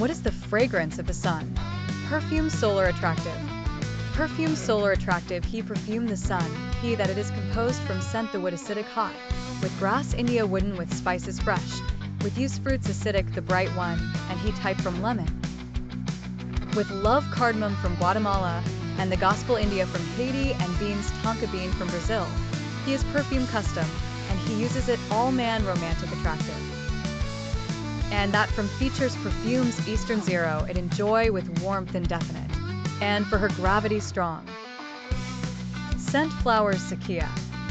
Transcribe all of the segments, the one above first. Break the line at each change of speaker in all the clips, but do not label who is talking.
What is the fragrance of the sun? Perfume Solar Attractive. Perfume Solar Attractive He Perfume the Sun, he that it is composed from scent the wood acidic hot, with grass India wooden with spices fresh, with use fruits acidic the bright one, and he type from lemon. With love cardamom from Guatemala, and the gospel India from Haiti and beans tonka bean from Brazil. He is perfume custom, and he uses it all man romantic attractive. And that from features perfumes Eastern Zero it enjoy with warmth indefinite, and for her gravity strong. Scent flowers Sakia.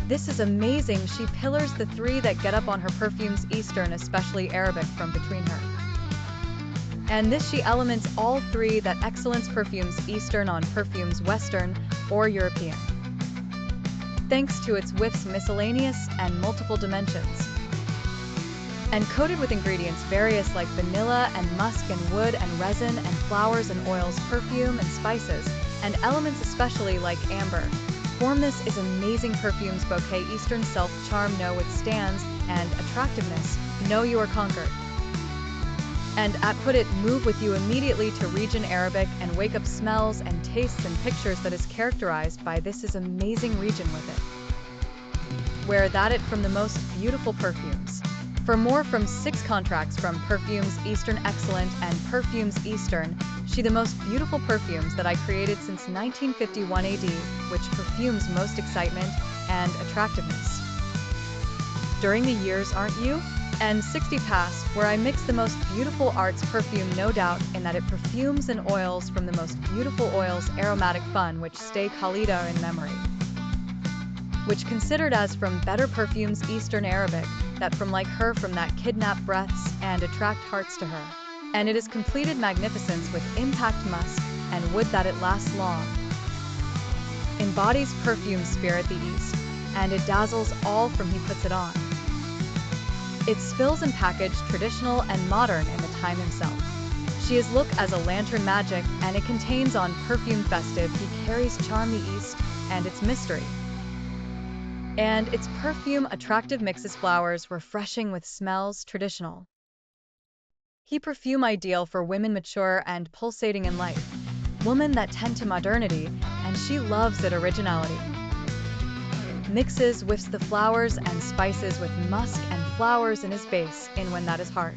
This is amazing she pillars the three that get up on her perfumes Eastern especially Arabic from between her. And this she elements all three that excellence perfumes Eastern on perfumes Western or European. Thanks to its whiffs miscellaneous and multiple dimensions. And coated with ingredients various like vanilla and musk and wood and resin and flowers and oils, perfume and spices, and elements especially like amber. Form this is amazing perfumes bouquet Eastern self-charm no withstands and attractiveness, know you are conquered. And at put it move with you immediately to region Arabic and wake up smells and tastes and pictures that is characterized by this is amazing region with it. Where that it from the most beautiful perfumes. For more from 6 contracts from Perfumes Eastern Excellent and Perfumes Eastern, she the most beautiful perfumes that I created since 1951 AD, which perfumes most excitement and attractiveness. During the years aren't you? And 60 past, where I mix the most beautiful arts perfume no doubt in that it perfumes and oils from the most beautiful oils aromatic fun which stay Khalida in memory. Which considered as from better perfumes Eastern Arabic, that from like her from that kidnap breaths and attract hearts to her. And it is completed magnificence with impact musk and would that it lasts long. Embodies perfume spirit the East, and it dazzles all from he puts it on. It spills and packaged traditional and modern in the time himself. She is look as a lantern magic and it contains on perfume festive he carries charm the East and its mystery. And its perfume attractive mixes flowers refreshing with smells traditional. He perfume ideal for women mature and pulsating in life, women that tend to modernity and she loves it originality. Mixes whiffs the flowers and spices with musk and flowers in his base in when that is heart.